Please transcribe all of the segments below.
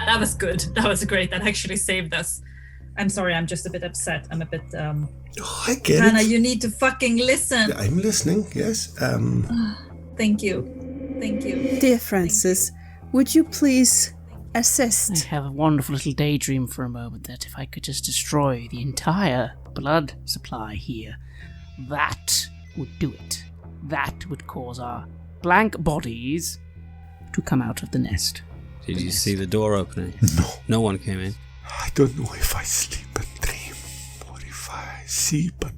That was good. That was great. That actually saved us. I'm sorry, I'm just a bit upset. I'm a bit... I get Anna, it. you need to fucking listen. I'm listening, yes. Thank you. Dear Francis, would you please assist? I have a wonderful little daydream for a moment that if I could just destroy the entire blood supply here, that would do it. That would cause our blank bodies to come out of the nest. Did you see the door opening? No. No one came in. I don't know if I sleep and dream or if I see, but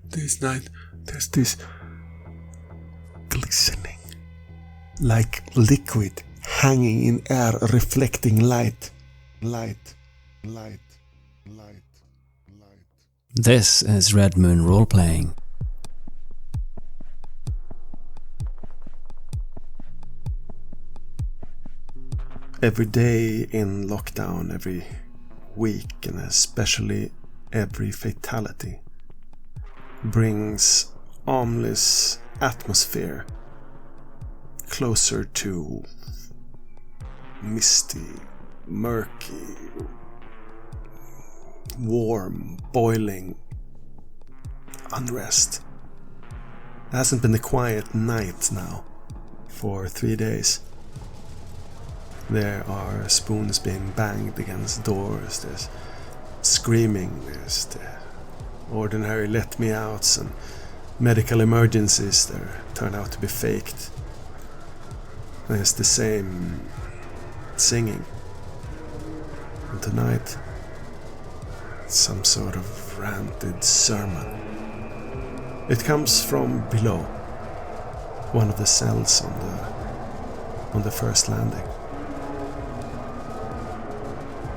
this night there's this glistening, like liquid hanging in air, reflecting light. This is Red Moon Roleplaying. Every day in lockdown, every week, and especially every fatality brings ominous atmosphere closer to misty, murky, warm, boiling unrest. It hasn't been a quiet night now for 3 days. There are spoons being banged against doors, there's screaming, there's the ordinary let-me-outs and medical emergencies that turn out to be faked. There's the same singing. And tonight, it's some sort of ranted sermon. It comes from below, one of the cells on the first landing.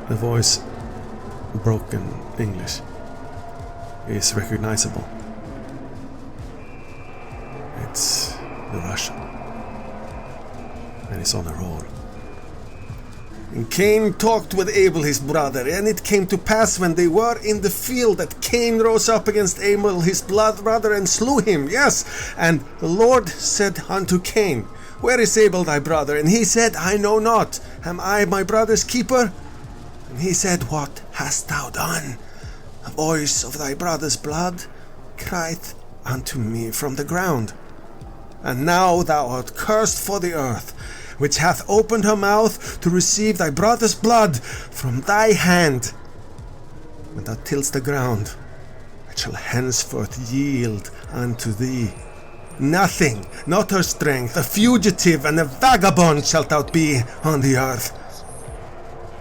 The voice, broken English, is recognizable. It's the Russian. And he's on a roll. And Cain talked with Abel his brother, and it came to pass when they were in the field that Cain rose up against Abel his blood brother and slew him. Yes, and the Lord said unto Cain, Where is Abel thy brother? And he said, I know not. Am I my brother's keeper? And he said, What hast thou done? A voice of thy brother's blood cried unto me from the ground. And now thou art cursed for the earth, which hath opened her mouth to receive thy brother's blood from thy hand. When thou tillest the ground, it shall henceforth yield unto thee nothing, not her strength. A fugitive and a vagabond shalt thou be on the earth.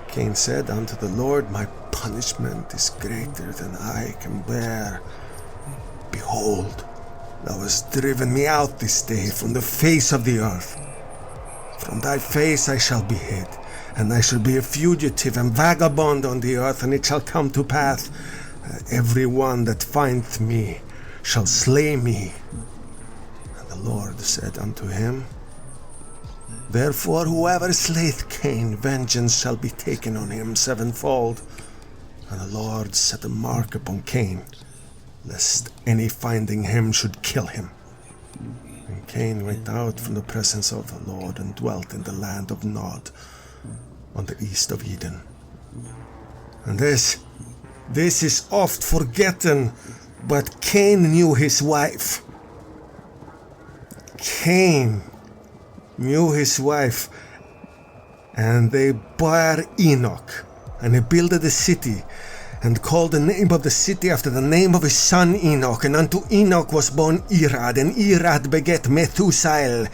Cain said unto the Lord, My punishment is greater than I can bear. Behold, thou hast driven me out this day from the face of the earth. From thy face I shall be hid, and I shall be a fugitive and vagabond on the earth, and it shall come to pass, every one that findeth me shall slay me. And the Lord said unto him, Therefore whoever slayeth Cain, vengeance shall be taken on him sevenfold. And the Lord set a mark upon Cain, lest any finding him should kill him. And Cain went out from the presence of the Lord and dwelt in the land of Nod, on the east of Eden. And this is oft forgotten, but Cain knew his wife. Cain knew his wife, and they bare Enoch, and he builded a city, and called the name of the city after the name of his son Enoch. And unto Enoch was born Irad, and Irad begat Methusael.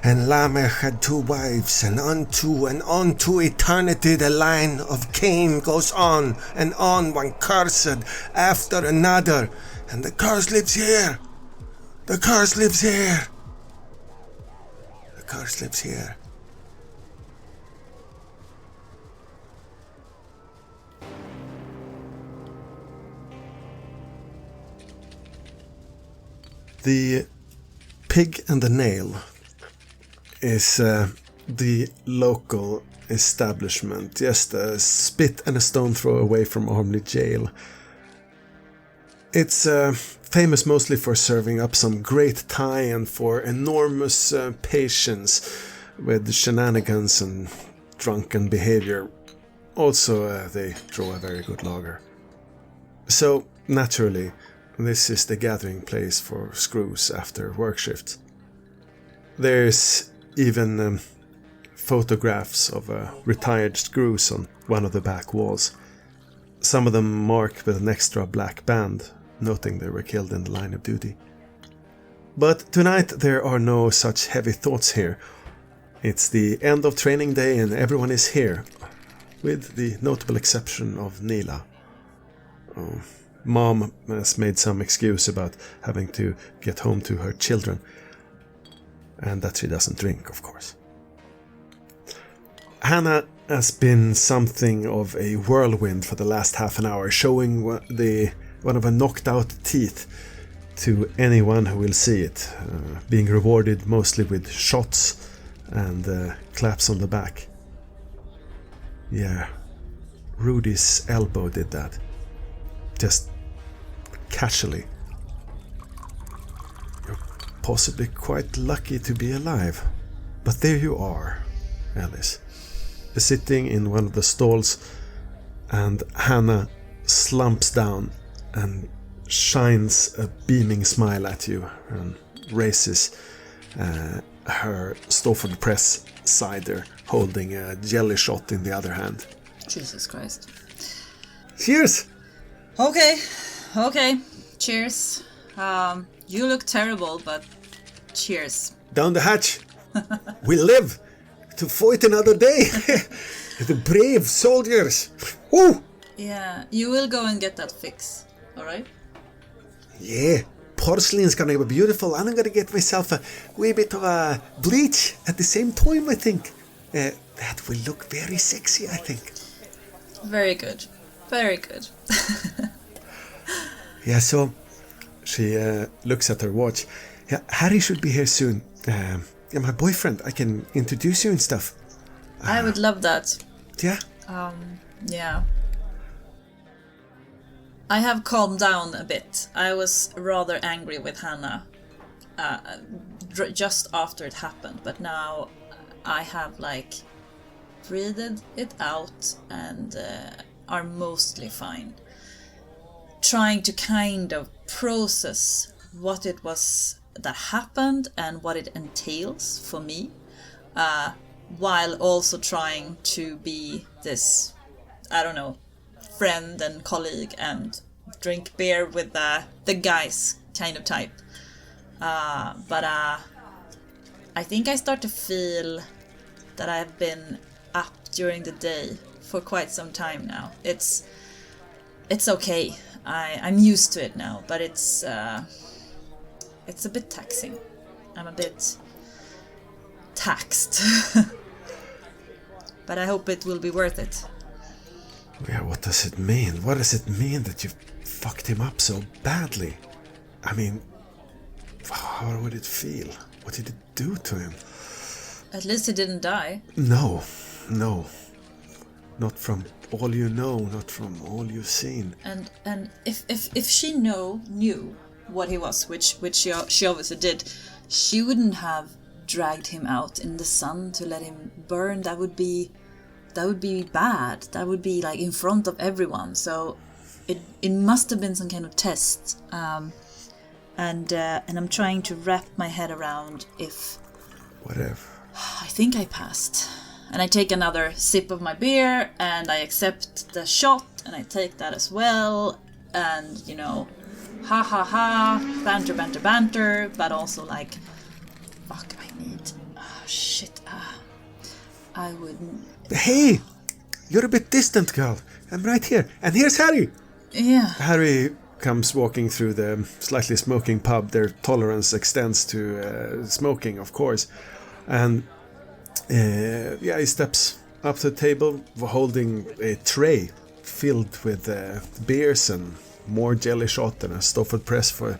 And Lamech had 2 wives, and unto eternity the line of Cain goes on, and on, one cursed after another. And the curse lives here. The curse lives here. The curse lives here. The Pig and the Nail is the local establishment, just a spit and a stone throw away from Ormley Jail. It's famous mostly for serving up some great Thai and for enormous patience with shenanigans and drunken behavior Also, they draw a very good lager. So, naturally, this is the gathering place for screws after work shifts. There's even photographs of retired screws on one of the back walls. Some of them marked with an extra black band, noting they were killed in the line of duty. But tonight there are no such heavy thoughts here. It's the end of training day and everyone is here, with the notable exception of Nila. Mom has made some excuse about having to get home to her children, and that she doesn't drink, of course. Hannah has been something of a whirlwind for the last half an hour, showing one of her knocked out teeth to anyone who will see it, being rewarded mostly with shots and claps on the back. Yeah, Rudy's elbow did that. Just casually. You're possibly quite lucky to be alive. But there you are, Ellis, sitting in one of the stalls, and Hannah slumps down and shines a beaming smile at you and raises her Stofford Press cider, holding a jelly shot in the other hand. Jesus Christ. Cheers! Okay. Cheers. You look terrible, but cheers. Down the hatch. We live to fight another day. The brave soldiers. Woo! Yeah, you will go and get that fix, alright? Yeah, porcelain's gonna be beautiful, and I'm gonna get myself a wee bit of bleach at the same time, I think. That will look very sexy, I think. Very good. Very good. Yeah, so she looks at her watch. Yeah, Harry should be here soon. Yeah, my boyfriend. I can introduce you and stuff. I would love that. Yeah? Yeah. I have calmed down a bit. I was rather angry with Hannah just after it happened, but now I have breathed it out and are mostly fine. Trying to kind of process what it was that happened and what it entails for me, while also trying to be this, friend and colleague and drink beer with the guys kind of type. But I think I start to feel that I've been up during the day for quite some time now. It's okay. I'm used to it now, but it's a bit taxing. I'm a bit taxed. But I hope it will be worth it. Yeah, what does it mean? What does it mean that you fucked him up so badly? I mean, how would it feel? What did it do to him? At least he didn't die. No. Not from all you know, not from all you've seen. And if she knew what he was, which she obviously did, she wouldn't have dragged him out in the sun to let him burn. That would be bad. That would be in front of everyone. So it must have been some kind of test. And I'm trying to wrap my head around if... Whatever. I think I passed. And I take another sip of my beer, and I accept the shot, and I take that as well. And, ha ha ha, banter, but also fuck, I need... Oh, shit. I wouldn't... Hey! You're a bit distant, girl. I'm right here. And here's Harry! Yeah. Harry comes walking through the slightly smoking pub. Their tolerance extends to smoking, of course. And he steps up to the table holding a tray filled with beers and more jelly shot and a Stofford Press for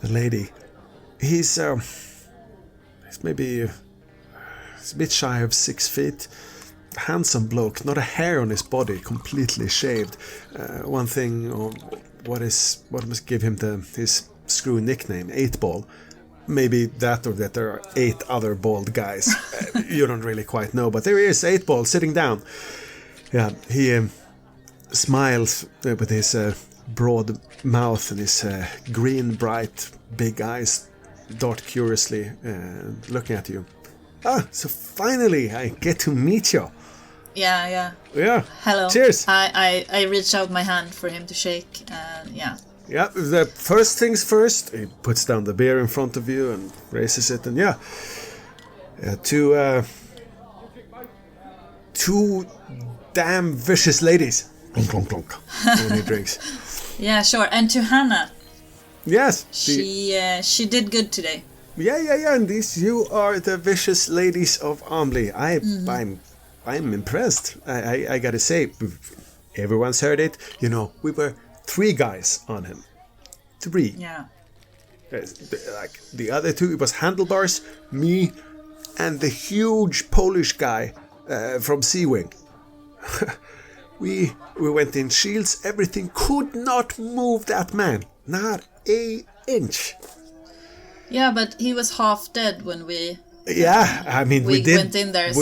the lady. He's maybe a bit shy of 6 feet. Handsome bloke, not a hair on his body, completely shaved. One thing, what must give him his screw nickname, 8-ball. Maybe that, or that there are 8 other bald guys. You don't really quite know, but there is 8-ball sitting down. Yeah, he smiles with his broad mouth and his green, bright, big eyes dart curiously, looking at you. Ah, so finally I get to meet you. Yeah. Yeah. Hello. Cheers. I reach out my hand for him to shake, and yeah. Yeah, the first things first, he puts down the beer in front of you and raises it, and two damn vicious ladies. Clunk, clunk, clunk, when he drinks. Yeah, sure. And to Hannah. Yes. She did good today. Yeah, and you are the vicious ladies of Amli. I'm impressed. I gotta say, everyone's heard it. You know, we were 3 guys on him. 3. Yeah. Like the other 2, it was Handlebars, me, and the huge Polish guy from Sea Wing. We went in shields. Everything could not move that man. Not a inch. Yeah, but he was half dead when we... Yeah, I mean, we did. Went in there,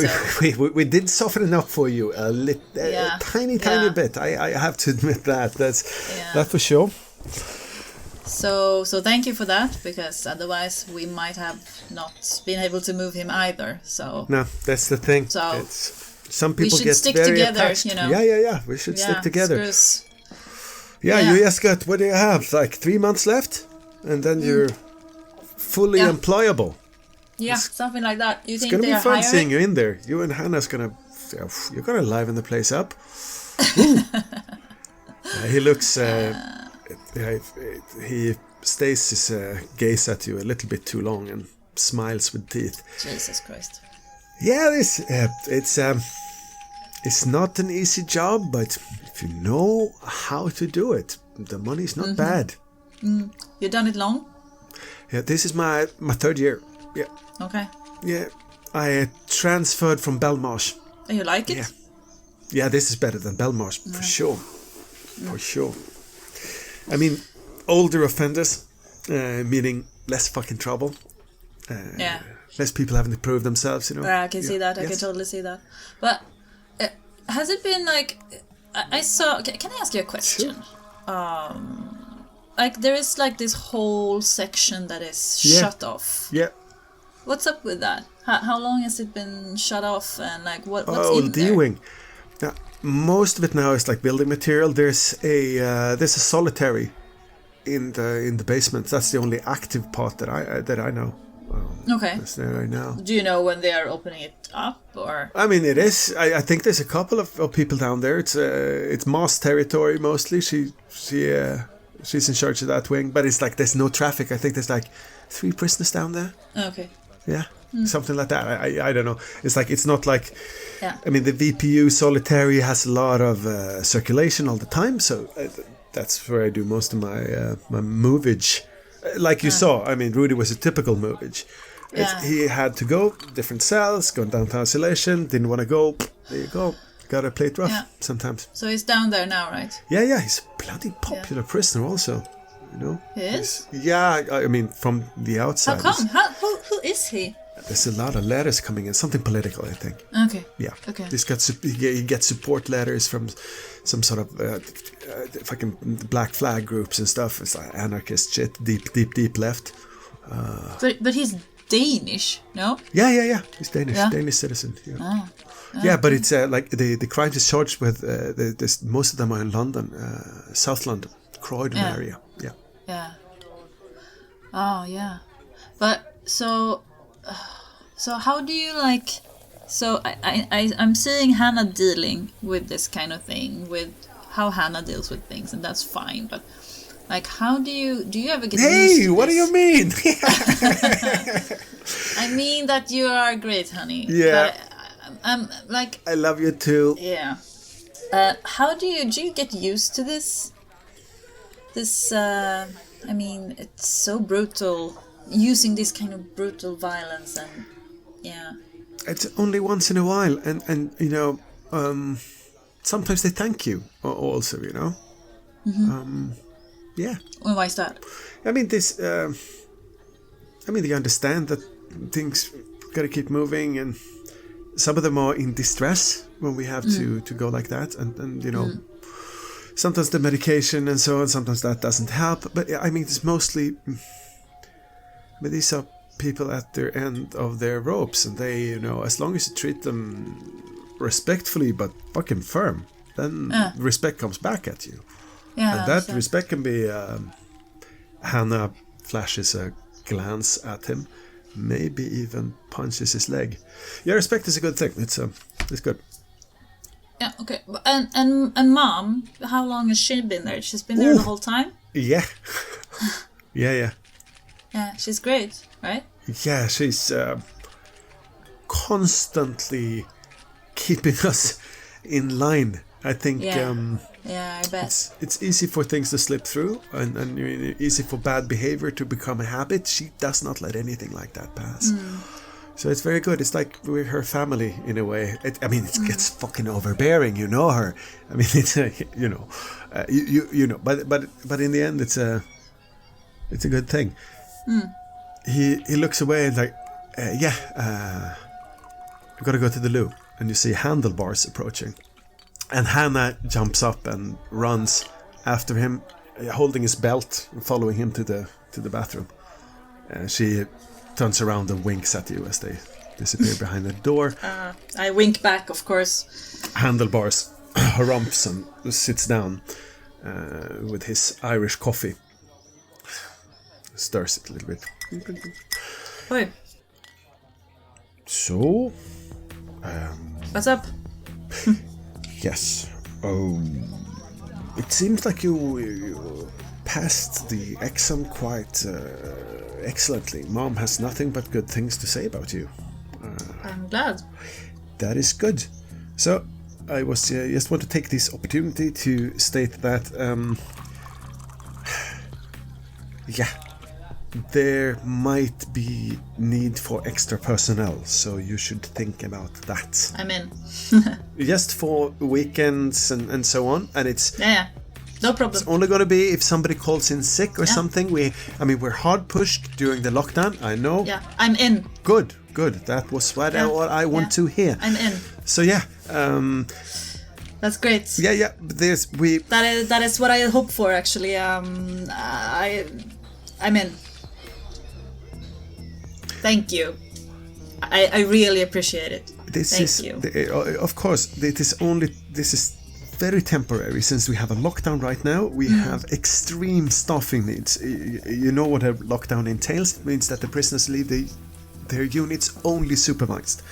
we did soften it up for you a tiny bit. I have to admit that's for sure. So thank you for that, because otherwise we might have not been able to move him either. So no, that's the thing. So some people we get stick very together, attached. you know. Yeah. We should stick together. Screws. Yeah, you just got, what do you have? Like 3 months left, and then you're fully employable. Yeah, something like that. You think it's gonna be fun hiring? seeing you in there. You and Hannah's you're gonna liven the place up. He looks. He stays his gaze at you a little bit too long and smiles with teeth. Jesus Christ. Yeah, it's not an easy job, but if you know how to do it, the money's not bad. You done it long? Yeah, this is my 3rd year. Yeah. Okay. Yeah, I transferred from Belmarsh. And you like it? Yeah, this is better than Belmarsh, for sure. For sure. I mean, older offenders, meaning less fucking trouble. Less people having to prove themselves, you know. I can see that. I can totally see that. But has it been like... I saw... Can I ask you a question? Sure. Like, there is like this whole section that is shut off. Yeah. What's up with that? How long has it been shut off, and like what's in the there? wing. Now, most of it now is like building material. There's a solitary in the basement. That's the only active part that I know. Okay. That's there right now. Do you know when they are opening it up, or? I mean, it is. I think there's a couple of people down there. It's Moss territory mostly. She's in charge of that wing, but it's like there's no traffic. I think there's like 3 prisoners down there. Okay. Yeah, something like that. I don't know. It's like, it's not like... Yeah. I mean, the VPU Solitary has a lot of circulation all the time, so that's where I do most of my movage. Like you saw, I mean, Rudy was a typical movage. He had to go, different cells, go down to isolation, didn't want to go, there you go. Gotta play it rough sometimes. So he's down there now, right? Yeah, he's a bloody popular prisoner also, you know? He is? I mean, from the outside. How come? Who is he? There's a lot of letters coming in, something political, I think. Okay. Yeah. Okay. He gets support letters from some sort of fucking black flag groups and stuff. It's like anarchist shit, deep left. But he's Danish, no? Yeah. He's Danish, Danish citizen. Yeah. Yeah, but it's like the crimes is charged with. Most of them are in London, South London, Croydon area. Yeah. Yeah. Oh yeah, but so how do you like? So I'm seeing Hannah dealing with this kind of thing, with how Hannah deals with things, and that's fine. But like, how do you ever get used to Hey, what do you mean? I mean that you are great, honey. Yeah. But I'm like, I love you too. yeah. How do you get used to this? I mean, it's so brutal, using this kind of brutal violence, and It's only once in a while, and you know, sometimes they thank you also, you know. Yeah. Well, why is that? I mean, they understand that things gotta keep moving, and some of them are in distress when we have to go like that, and you know, sometimes the medication and so on, sometimes that doesn't help. But I mean, it's mostly, but these are people at their end of their ropes, and they, you know, as long as you treat them respectfully but fucking firm, then respect comes back at you. Yeah, and that respect can be. Hannah flashes a glance at him, maybe even punches his leg. Yeah, respect is a good thing. It's good. Yeah, okay. And Mom, how long has she been there? She's been there the whole time? Yeah. Yeah. Yeah, she's great, right? Yeah, she's constantly keeping us in line. I think. Yeah, I bet. It's easy for things to slip through, and easy for bad behavior to become a habit. She does not let anything like that pass. So it's very good. It's like we're her family in a way. It gets fucking overbearing. You know her. I mean, it's you know, you know. But in the end, it's a good thing. He looks away and like, I gotta go to the loo, and you see handlebars approaching. And Hannah jumps up and runs after him, holding his belt and following him to the bathroom. She turns around and winks at you as they disappear behind the door. I wink back, of course. Handlebars harumphs and sits down with his Irish coffee. Stirs it a little bit. Oi. So, what's up? Yes. Oh, it seems like you passed the exam quite excellently. Mom has nothing but good things to say about you. I'm glad. That is good. So, I was just want to take this opportunity to state that, there might be need for extra personnel, so you should think about that. I'm in. Just for weekends and so on, and it's no problem. It's only going to be if somebody calls in sick or something. We're hard pushed during the lockdown. I know. Yeah, I'm in. Good. That was what I want to hear. I'm in. So that's great. Yeah. That is what I hope for, actually. I'm in. Thank you. I really appreciate it. Thank you. Of course, this is very temporary, since we have a lockdown right now. We have extreme staffing needs. You know what a lockdown entails? It means that the prisoners leave their units only supervised,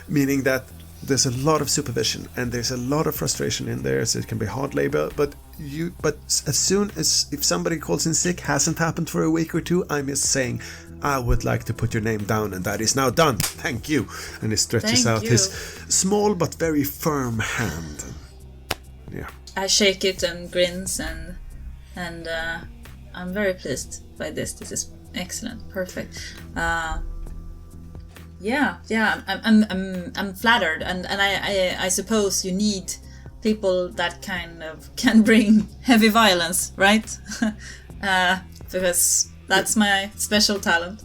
meaning that there's a lot of supervision and there's a lot of frustration in there, so it can be hard labor. But as soon as if somebody calls in sick, hasn't happened for a week or two, I'm just saying, I would like to put your name down, and that is now done. Thank you. And he stretches out his small but very firm hand. Yeah. I shake it and grins, and I'm very pleased by this. This is excellent, perfect. I'm flattered, and I suppose you need people that kind of can bring heavy violence, right? Because that's my special talent.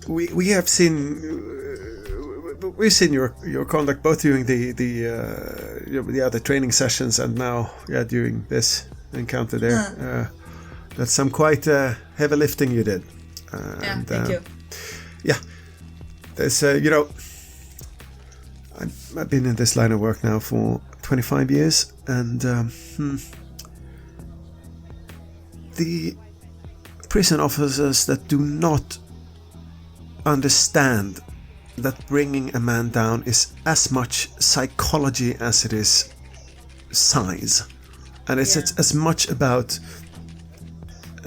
We've seen your conduct both during the other training sessions and now during this encounter there. That's some quite heavy lifting you did. Thank you. Yeah, there's I've been in this line of work now for 25 years, and the prison officers that do not understand that bringing a man down is as much psychology as it is size, and it's as much about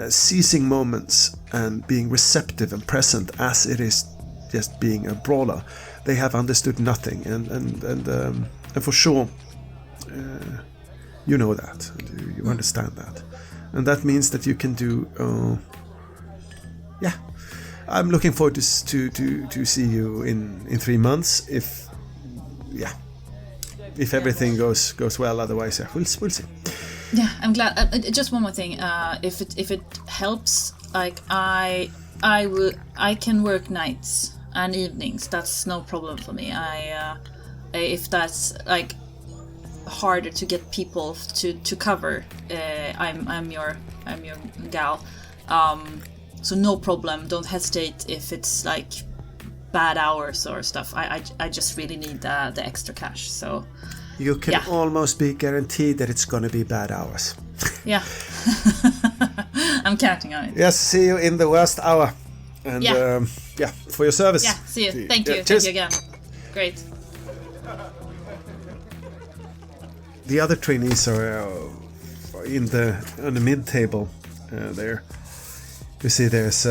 seizing moments and being receptive and present as it is just being a brawler. They have understood nothing, and for sure, you know that, and you understand that, and that means that you can do. I'm looking forward to see you in 3 months. If everything goes well. Otherwise, we'll see. Yeah, I'm glad. Just one more thing. If it helps, like I can work nights. and evenings. That's no problem for me. If that's like harder to get people to cover, I'm your gal. So no problem. Don't hesitate if it's like bad hours or stuff. I just really need the extra cash. So you can almost be guaranteed that it's gonna be bad hours. Yeah. I'm counting on it. Yes, see you in the worst hour. And for your service. Yeah, see you. Thank you. Cheers. Thank you again. Great. The other trainees are on the mid table there. You see there's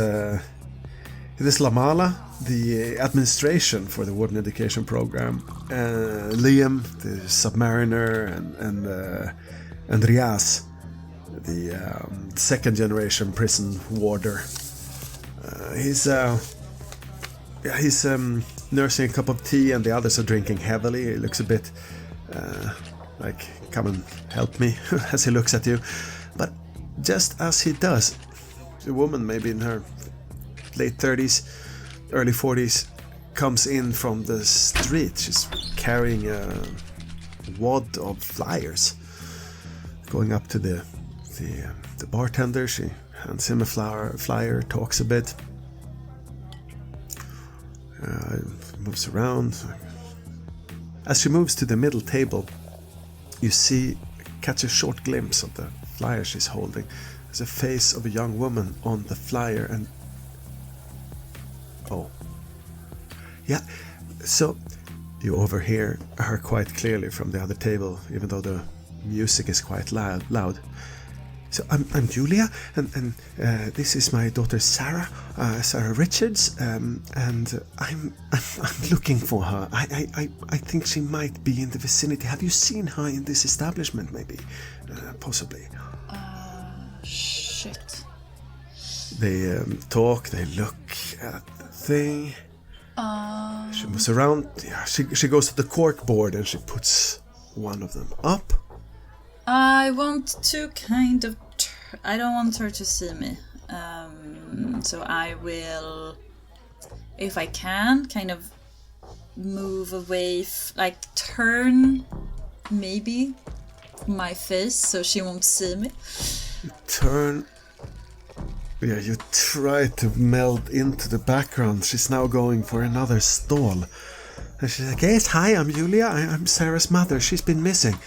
Lamala, the administration for the Warden Education Program, Liam, the submariner, and Riaz, the second generation prison warder. He's nursing a cup of tea, and the others are drinking heavily. He looks a bit like, come and help me, as he looks at you. But just as he does, a woman, maybe in her late 30s, early 40s, comes in from the street. She's carrying a wad of flyers. Going up to the bartender, she hands him a flyer, talks a bit. Moves around. As she moves to the middle table, you catch a short glimpse of the flyer she's holding. There's a face of a young woman on the flyer, and so you overhear her quite clearly from the other table, even though the music is quite loud. So I'm Julia, and this is my daughter Sarah Richards, and I'm looking for her. I think she might be in the vicinity. Have you seen her in this establishment? Maybe, possibly. Shit. They talk. They look at the thing. She moves around. Yeah, she goes to the cork board and she puts one of them up. I want to kind of... I don't want her to see me. So I will, if I can, kind of move away, turn maybe my face so she won't see me. Turn. Yeah, you try to meld into the background. She's now going for another stall. And she's like, yes, hi, I'm Julia. I'm Sarah's mother. She's been missing.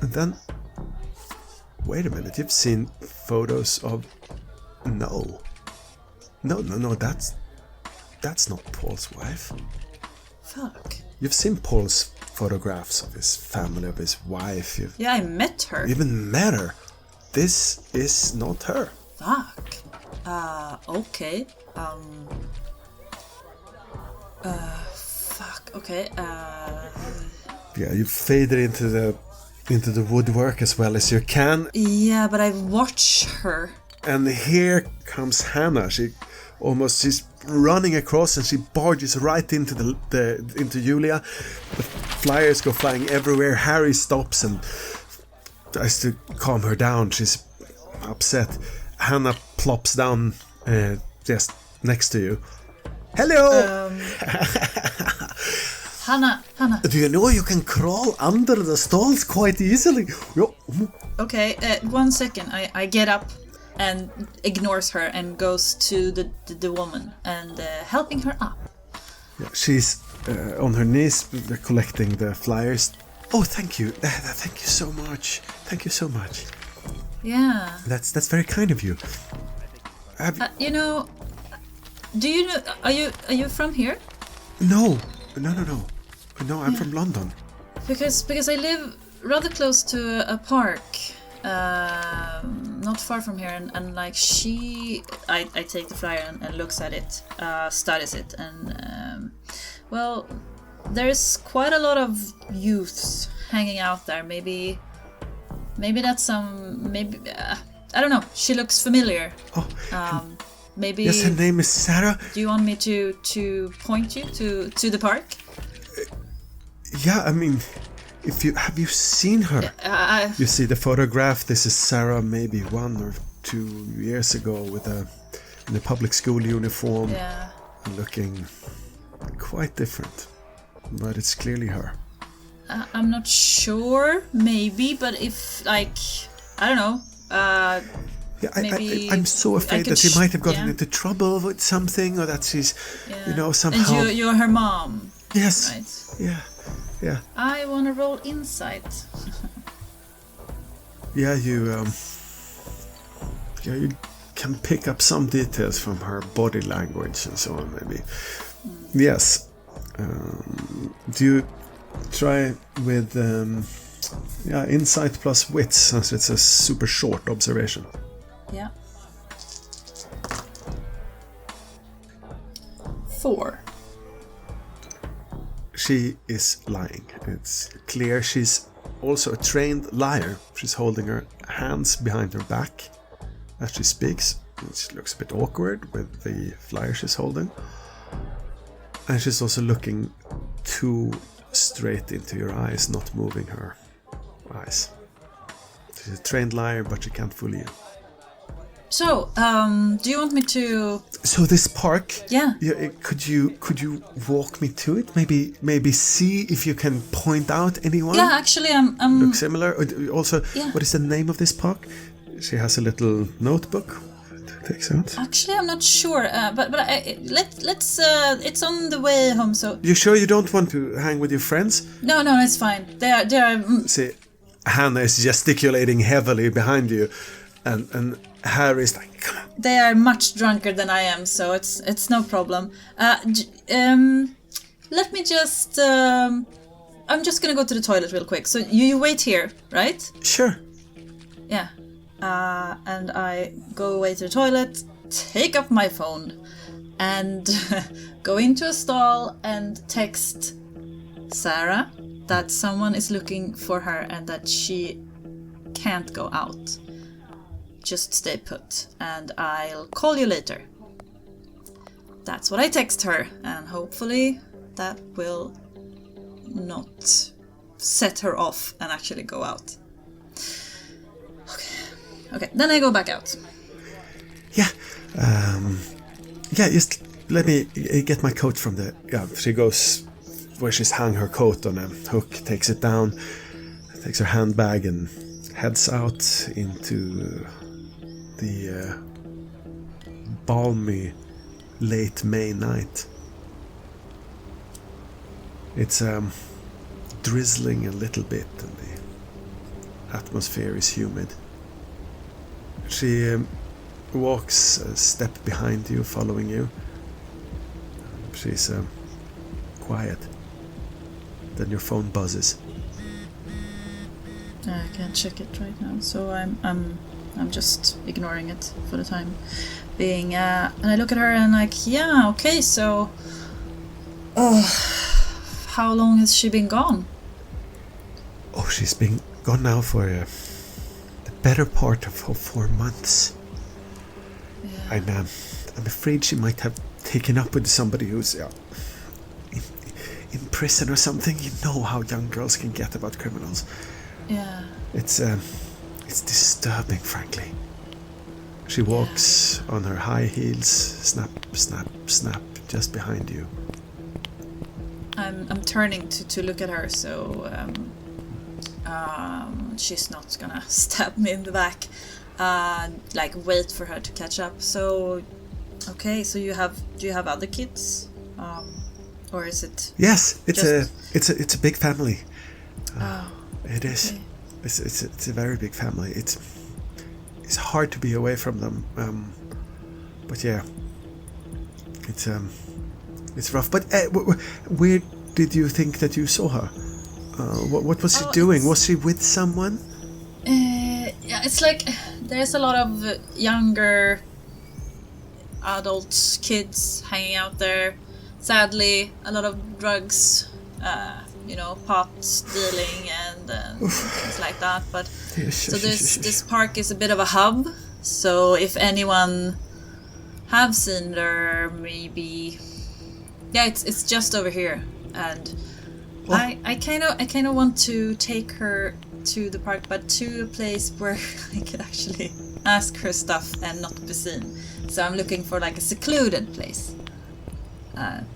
And then, wait a minute, you've seen photos of... No, that's not Paul's wife. Fuck. You've seen Paul's photographs of his family, of his wife. Yeah, I met her. Even met her. This is not her. Fuck. Okay. Fuck, okay. Yeah, you faded into the woodwork as well as you can. Yeah, but I watch her. And here comes Hannah. She's running across and she barges right into into Julia. The flyers go flying everywhere. Harry stops and tries to calm her down. She's upset. Hannah plops down just next to you. Hello! Hannah. Do you know you can crawl under the stalls quite easily? Okay, 1 second. I get up and ignores her and goes to the woman and helping her up. Yeah, she's on her knees collecting the flyers. Oh, thank you. Thank you so much. Thank you so much. Yeah. That's very kind of you. Do you know? Are you from here? No. No, I'm from London. Because I live rather close to a park, not far from here, and like I take the flyer and looks at it, studies it, and well, there's quite a lot of youths hanging out there. Maybe that's I don't know. She looks familiar. Oh. Maybe. Yes, her name is Sarah. Do you want me to point you to the park? Yeah, I mean, have you seen her? You see the photograph. This is Sarah, maybe 1 or 2 years ago, in a public school uniform. Yeah. Looking quite different, but it's clearly her. I'm not sure, maybe, but if, like, I don't know. Maybe I'm so afraid that she might have gotten into trouble with something, or that she's, somehow. And you're her mom. Yes. Right. Yeah. I want to roll insight. Yeah, you can pick up some details from her body language and so on, maybe. Yes. Do you try with insight plus wits, since it's a super short observation? Yeah. 4. She is lying. It's clear she's also a trained liar. She's holding her hands behind her back as she speaks, which looks a bit awkward with the flyer she's holding. And she's also looking too straight into your eyes, not moving her eyes. She's a trained liar, but she can't fool you. So, do you want me to? So this park. Yeah. Could you walk me to it? Maybe see if you can point out anyone. Yeah, actually, I'm. Look similar. Also, yeah. What is the name of this park? She has a little notebook. Takes out. Actually, I'm not sure. But let's. It's on the way home. So. You sure you don't want to hang with your friends? No, it's fine. They are. See, Hannah is gesticulating heavily behind you, and Harry's like, come on. They are much drunker than I am, so it's no problem. Let me just. I'm just gonna go to the toilet real quick. So you wait here, right? Sure. Yeah. And I go away to the toilet, take up my phone, and go into a stall and text Sarah that someone is looking for her and that she can't go out. Just stay put, and I'll call you later. That's what I text her, and hopefully that will not set her off and actually go out. Okay, then I go back out. Yeah, just let me get my coat from the... Yeah, she goes where she's hung her coat on a hook, takes it down, takes her handbag and heads out into the balmy late May night. It's drizzling a little bit and the atmosphere is humid. She walks a step behind you, following you. She's quiet. Then your phone buzzes. I can't check it right now, so I'm just ignoring it for the time being. And I look at her and like, yeah, okay, so how long has she been gone? Oh, she's been gone now for the better part of 4 months. Yeah. I'm afraid she might have taken up with somebody who's in prison or something. You know how young girls can get about criminals. Yeah. It's disturbing, frankly. She walks on her high heels, snap, snap, snap, just behind you. I'm turning to look at her, so she's not gonna stab me in the back. Like wait for her to catch up. So, okay. So do you have other kids, or is it? Yes, it's a big family. It is. Okay. It's a very big family. It's hard to be away from them. But yeah, it's rough. But where did you think that you saw her? What was she doing? Was she with someone? Yeah, it's like there's a lot of younger adults, kids hanging out there. Sadly, a lot of drugs, pot dealing and things like that. But so this park is a bit of a hub. So if anyone have seen her, maybe, yeah, it's just over here, and I kind of want to take her to the park, but to a place where I could actually ask her stuff and not be seen. So I'm looking for like a secluded place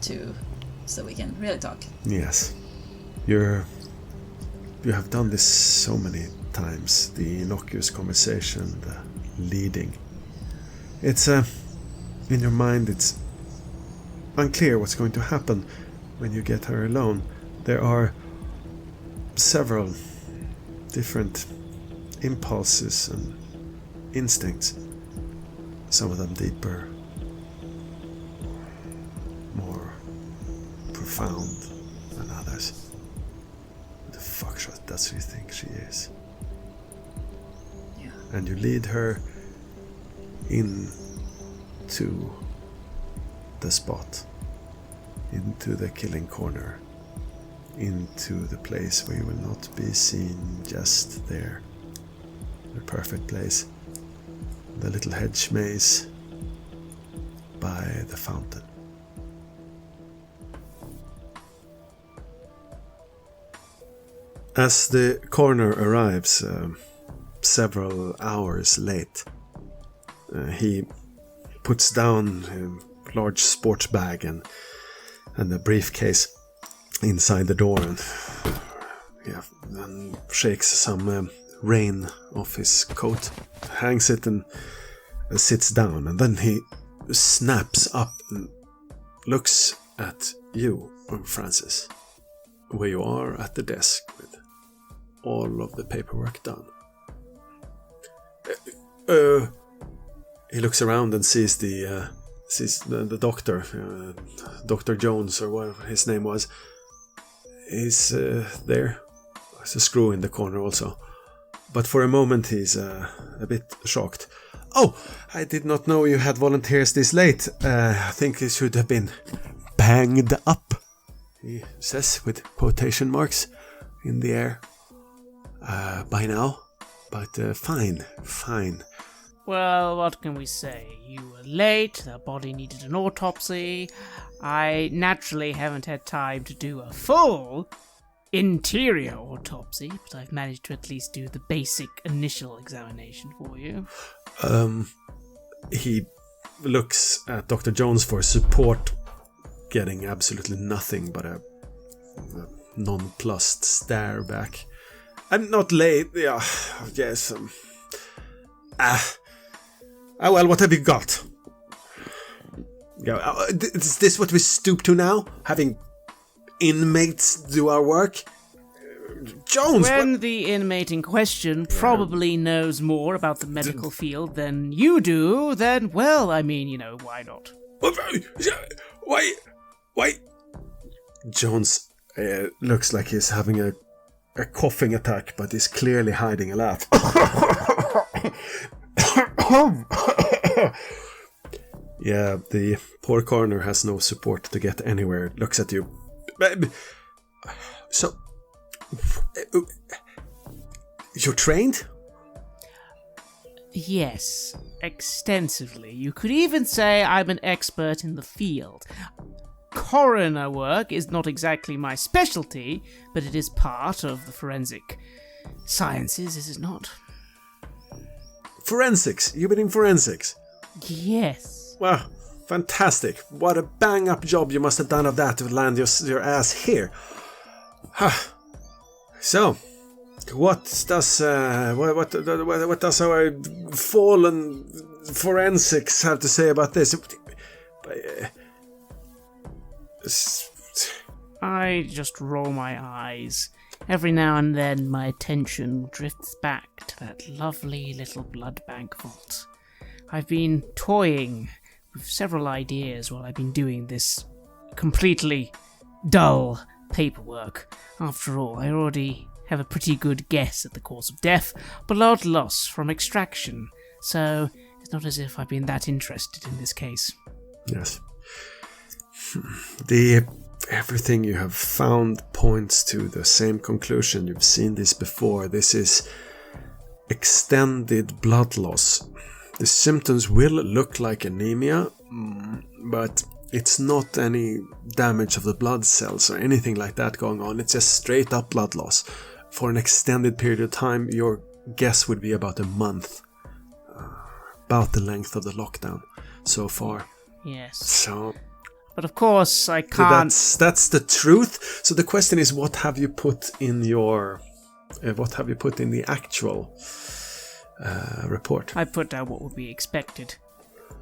to so we can really talk. Yes. You have done this so many times, the innocuous conversation, the leading. It's, in your mind, it's unclear what's going to happen when you get her alone. There are several different impulses and instincts. Some of them deeper, more profound than others. Who the fuck does she think she is? Yeah. And you lead her into the spot, into the killing corner, into the place where you will not be seen, just there. The perfect place. The little hedge maze by the fountain. As the coroner arrives, several hours late, he puts down a large sports bag and a briefcase inside the door and shakes some rain off his coat, hangs it and sits down, and then he snaps up and looks at you, Francis, where you are at the desk with all of the paperwork done. He looks around and sees the doctor, Dr. Jones, or what his name was. He's there. There's a screw in the corner also. But for a moment he's a bit shocked. Oh, I did not know you had volunteers this late. I think it should have been banged up, he says with quotation marks in the air. By now. But fine. Well, what can we say? You were late, the body needed an autopsy. I naturally haven't had time to do a full interior autopsy, but I've managed to at least do the basic initial examination for you. He looks at Dr. Jones for support, getting absolutely nothing but a nonplussed stare back. I'm not late, yeah, yes. Well, what have you got? Yeah, is this what we stoop to now? Having inmates do our work? Jones! When the inmate in question probably knows more about the medical field than you do, then, well, I mean, why not? Why? Jones looks like he's having a coughing attack, but he's clearly hiding a laugh. Yeah, the poor coroner has no support to get anywhere. Looks at you. So, you're trained? Yes, extensively. You could even say I'm an expert in the field. Coroner work is not exactly my specialty, but it is part of the forensic sciences, is it not? Forensics? You've been in forensics? Yes. Well, fantastic. What a bang-up job you must have done of that to land your ass here. So, what does our fallen forensics have to say about this? I just roll my eyes. Every now and then my attention drifts back to that lovely little blood bank vault. I've been toying with several ideas while I've been doing this completely dull paperwork. After all, I already have a pretty good guess at the cause of death, blood loss from extraction, so it's not as if I've been that interested in this case. Yes. Everything you have found points to the same conclusion. You've seen this before. This is extended blood loss. The symptoms will look like anemia, but it's not any damage of the blood cells or anything like that going on. It's just straight up blood loss. For an extended period of time, your guess would be about a month. About the length of the lockdown so far. Yes. So, But of course, I can't... That's the truth. So the question is, what have you put in your... what have you put in the actual report? I put down what would be expected.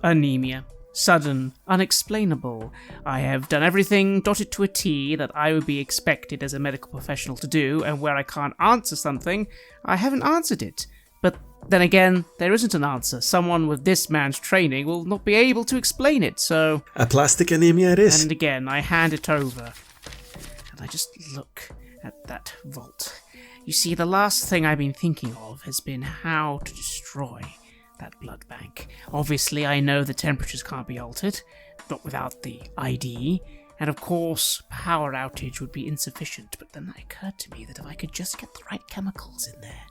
Anemia. Sudden. Unexplainable. I have done everything dotted to a T that I would be expected as a medical professional to do, and where I can't answer something, I haven't answered it. But then again, there isn't an answer. Someone with this man's training will not be able to explain it, so... Aplastic anemia it is. And again, I hand it over. And I just look at that vault. You see, the last thing I've been thinking of has been how to destroy that blood bank. Obviously, I know the temperatures can't be altered, not without the ID, and of course, power outage would be insufficient, but then it occurred to me that if I could just get the right chemicals in there,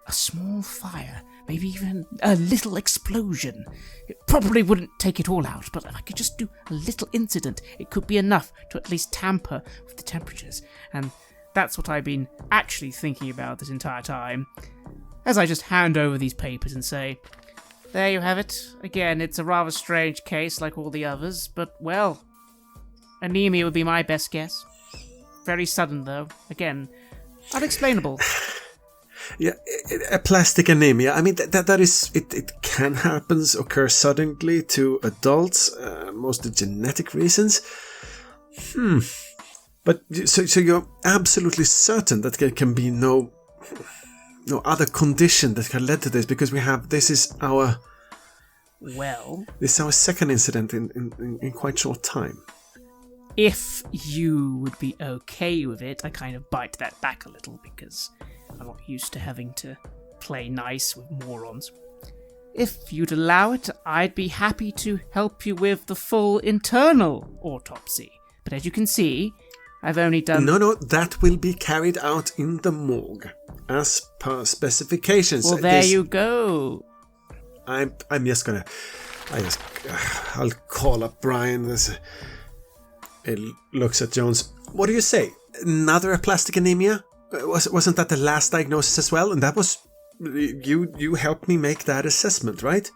a small fire, maybe even a little explosion, it probably wouldn't take it all out, but if I could just do a little incident, it could be enough to at least tamper with the temperatures, and that's what I've been actually thinking about this entire time, as I just hand over these papers and say, there you have it. Again, it's a rather strange case like all the others, but, well, anemia would be my best guess. Very sudden, though. Again, unexplainable. Yeah, aplastic anemia. I mean, that is... It can happen, occur suddenly to adults, mostly genetic reasons. But, so you're absolutely certain that there can be no other condition that can lead to this, because this is our second incident in quite short time. If you would be okay with it, I kind of bite that back a little because I'm not used to having to play nice with morons. If you'd allow it, I'd be happy to help you with the full internal autopsy. But as you can see, I've only done... No, that will be carried out in the morgue, as per specifications. Well, there you go. I'm just gonna... I'll call up Brian. It looks at Jones. What do you say? Another aplastic anemia? Wasn't that the last diagnosis as well? And that was... You helped me make that assessment, right?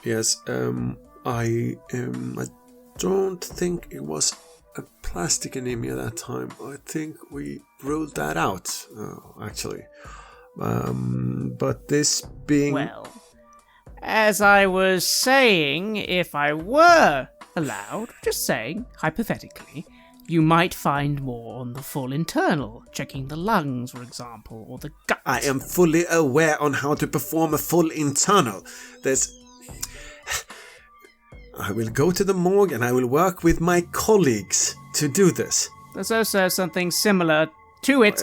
Yes, I don't think it was aplastic anemia that time. I think we ruled that out, actually. But this being... Well, as I was saying, if I were allowed, just saying, hypothetically, you might find more on the full internal, checking the lungs, for example, or the gut. I am fully aware on how to perform a full internal. I will go to the morgue and I will work with my colleagues to do this. There's also something similar to it.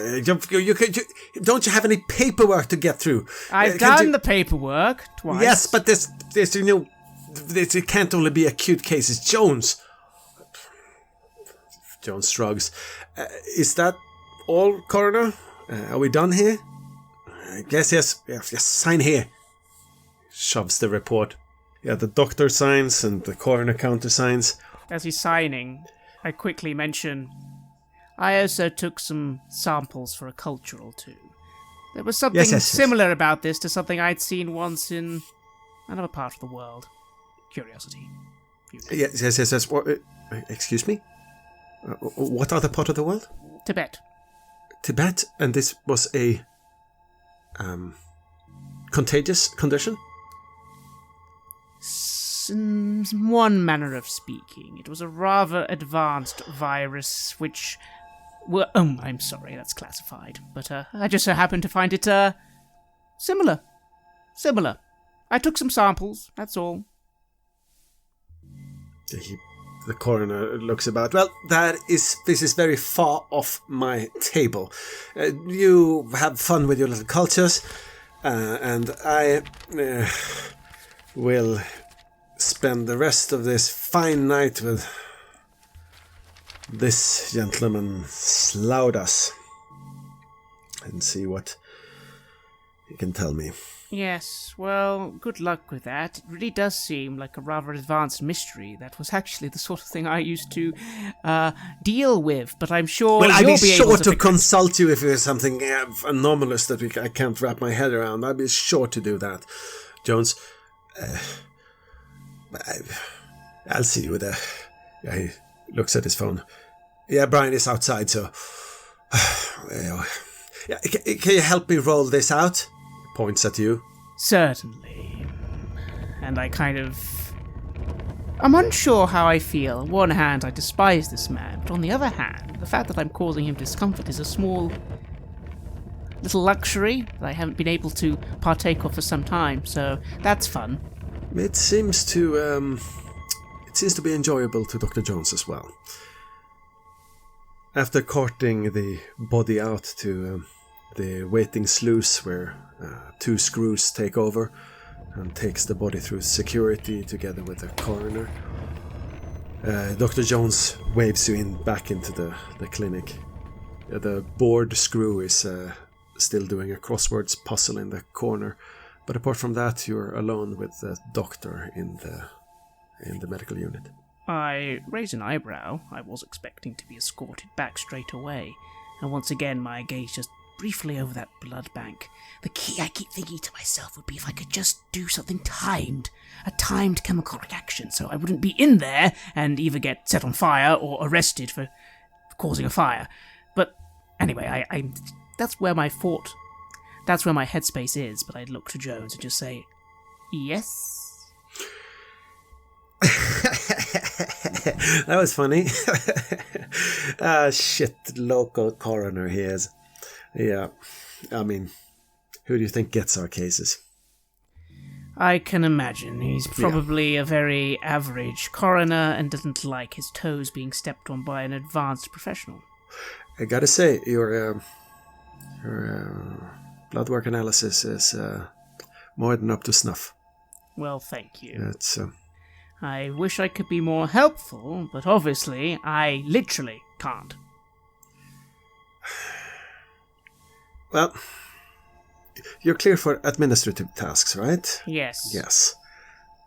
Don't you have any paperwork to get through? I've done the paperwork twice. Yes, but there's it can't only be acute cases. Jones shrugs. Is that all, Coroner? Are we done here? I guess yes. Sign here. Shoves the report. Yeah, the doctor signs and the coroner countersigns. As he's signing, I quickly mention, I also took some samples for a cultural too. There was something similar about this to something I'd seen once in another part of the world. Curiosity. Yes. Excuse me? What other part of the world? Tibet. Tibet? And this was a contagious condition? In one manner of speaking, it was a rather advanced virus, which... Well, I'm sorry, that's classified. But I just so happened to find it similar. I took some samples, that's all. The coroner looks about. Well, this is very far off my table. You have fun with your little cultures, and I will spend the rest of this fine night with this gentleman Slaudas and see what he can tell me. Yes, well, good luck with that. It really does seem like a rather advanced mystery. That was actually the sort of thing I used to deal with, but I'm sure I'd you'll be sure to consult you if there's something anomalous that I can't wrap my head around. I'd be sure to do that. Jones, I'll see you Yeah, he looks at his phone. Yeah, Brian is outside, so... Yeah, can you help me roll this out? Points at you. Certainly. And I I'm unsure how I feel. On one hand, I despise this man, but on the other hand, the fact that I'm causing him discomfort is a small little luxury that I haven't been able to partake of for some time, so that's fun. It seems to be enjoyable to Dr. Jones as well. After carting the body out to the waiting sluice where 2 screws take over and takes the body through security together with the coroner, Dr. Jones waves you back into the clinic. The board screw is still doing a crosswords puzzle in the corner, but apart from that, you're alone with the doctor in the medical unit. I raise an eyebrow. I was expecting to be escorted back straight away, and once again my gaze just briefly over that blood bank. The key, I keep thinking to myself, would be if I could just do something timed. A timed chemical reaction, so I wouldn't be in there and either get set on fire or arrested for causing a fire. But anyway, that's where my headspace is, but I'd look to Jones and just say, yes? That was funny. Shit, local coroner he is. Yeah, I mean, who do you think gets our cases? I can imagine. He's probably a very average coroner and doesn't like his toes being stepped on by an advanced professional. I gotta say, your blood work analysis is more than up to snuff. Well, thank you. That's... I wish I could be more helpful, but obviously I literally can't. Well, you're clear for administrative tasks, right? Yes. Yes.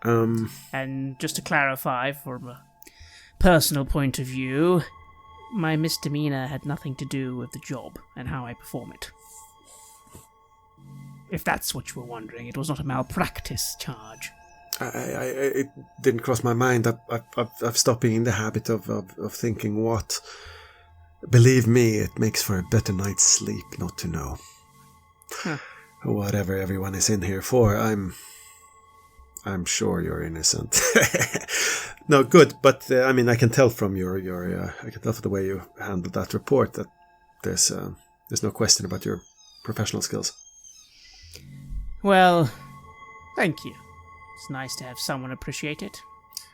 And just to clarify, from a personal point of view, my misdemeanor had nothing to do with the job and how I perform it. If that's what you were wondering, it was not a malpractice charge. It didn't cross my mind. I've stopped being in the habit of thinking what. Believe me, it makes for a better night's sleep not to know. Huh. Whatever everyone is in here for, I'm sure you're innocent. No, good, but I mean, I can tell from I can tell from the way you handled that report that there's no question about your professional skills. Well, thank you. It's nice to have someone appreciate it.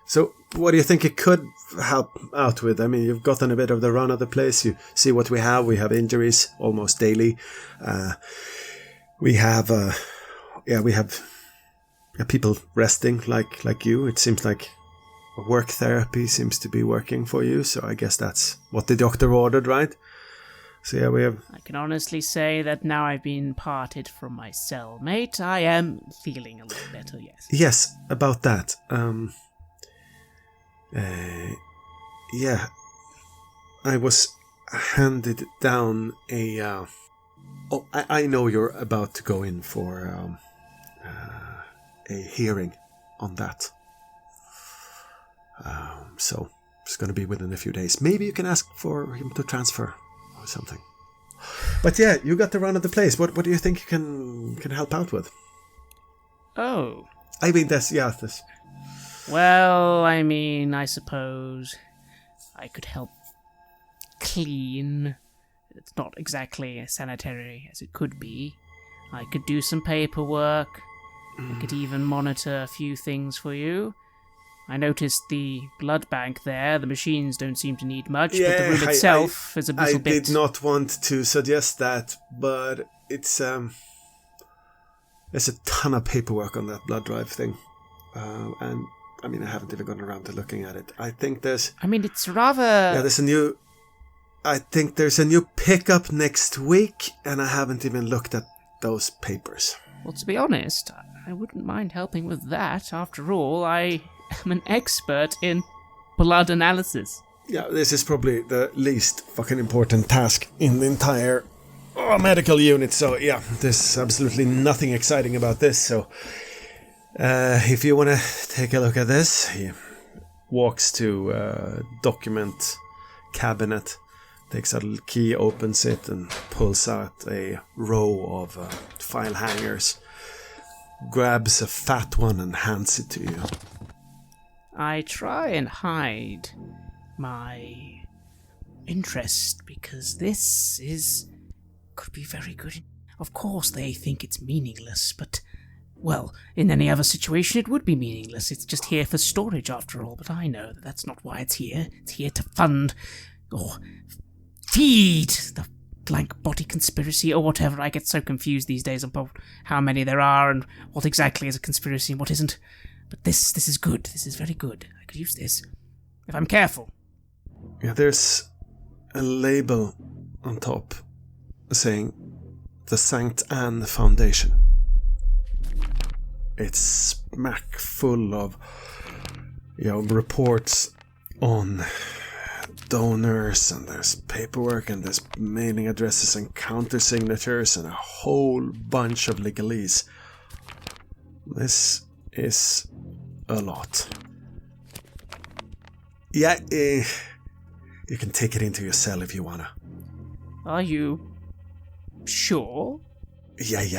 So, what do you think it could help out with? I mean, you've gotten a bit of the run of the place. You see what we have. We have injuries almost daily. We have people resting like you. It seems like work therapy seems to be working for you. So I guess that's what the doctor ordered, right? So yeah, we have... I can honestly say that now I've been parted from my cellmate, I am feeling a little better, yes. Yes, about that. Yeah, I was handed down a... I know you're about to go in for a hearing on that. So it's going to be within a few days. Maybe you can ask for him to transfer or something. But yeah, you got the run of the place. What do you think you can help out with? Oh. I mean, this. Well, I mean, I suppose I could help clean. It's not exactly as sanitary as it could be. I could do some paperwork. I could even monitor a few things for you. I noticed the blood bank there. The machines don't seem to need much, but the room itself is a little bit... I did not want to suggest that, but it's there's a ton of paperwork on that blood drive thing. And, I mean, I haven't even gone around to looking at it. I think there's... I mean, it's rather... Yeah, I think there's a new pickup next week, and I haven't even looked at those papers. Well, to be honest, I wouldn't mind helping with that. After all, I am an expert in blood analysis. Yeah, this is probably the least fucking important task in the entire medical unit. So, yeah, there's absolutely nothing exciting about this. So, if you want to take a look at this, walks to a document cabinet, takes a little key, opens it, and pulls out a row of file hangers. Grabs a fat one and hands it to you. I try and hide my interest because this could be very good. Of course they think it's meaningless, but, well, in any other situation it would be meaningless. It's just here for storage after all, but I know that that's not why it's here. It's here to fund or feed the blank body conspiracy or whatever. I get so confused these days about how many there are and what exactly is a conspiracy and what isn't. But this is good. This is very good. I could use this if I'm careful. Yeah, there's a label on top saying the St. Anne Foundation. It's smack full of, reports on donors, and there's paperwork, and there's mailing addresses and counter signatures and a whole bunch of legalese. This is a lot. Yeah, you can take it into your cell if you wanna. Are you sure? Yeah.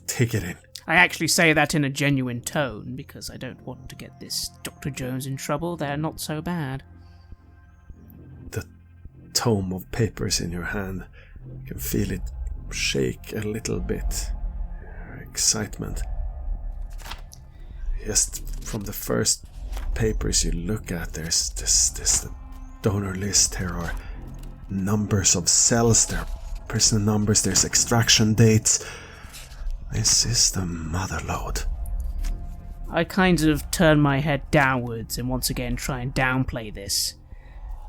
Take it in. I actually say that in a genuine tone because I don't want to get this Dr. Jones in trouble. They're not so bad. The tome of papers in your hand, you can feel it shake a little bit. Excitement. Just from the first papers you look at, there's this donor list. There are numbers of cells, there are personal numbers, there's extraction dates. This is the motherlode. I kind of turn my head downwards and once again try and downplay this.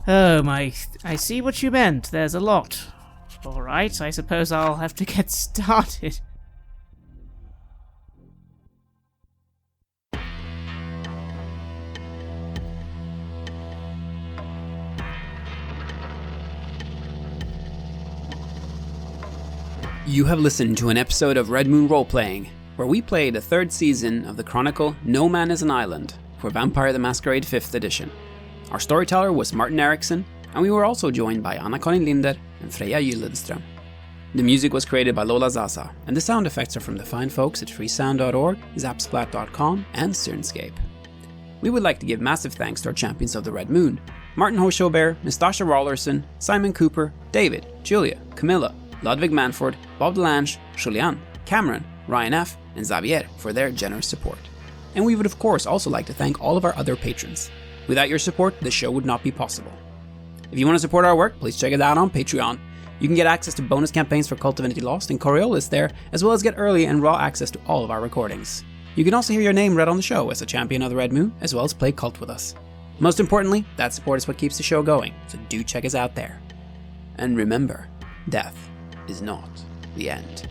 Oh my, I see what you meant. There's a lot. Alright, I suppose I'll have to get started. You have listened to an episode of Red Moon Roleplaying, where we play the third season of the chronicle No Man is an Island for Vampire the Masquerade 5th edition. Our storyteller was Martin Ericsson, and we were also joined by Anna-Karin Linder and Freja Gyldenstrøm. The music was created by Lola Zaza, and the sound effects are from the fine folks at freesound.org, zapsplat.com, and Syrinscape. We would like to give massive thanks to our champions of the Red Moon, Martin Heuschober, Nastasia Raulerson, Simon Cooper, David, Julia, Camilla, Ludwig Manford, Bob Lange, Julián, Cameron, Ryan F., and Xabier for their generous support. And we would of course also like to thank all of our other patrons. Without your support, the show would not be possible. If you want to support our work, please check it out on Patreon. You can get access to bonus campaigns for Cult Divinity Lost and Coriolis there, as well as get early and raw access to all of our recordings. You can also hear your name read on the show as a champion of the Red Moon, as well as play Cult with us. Most importantly, that support is what keeps the show going, so do check us out there. And remember, death is not the end.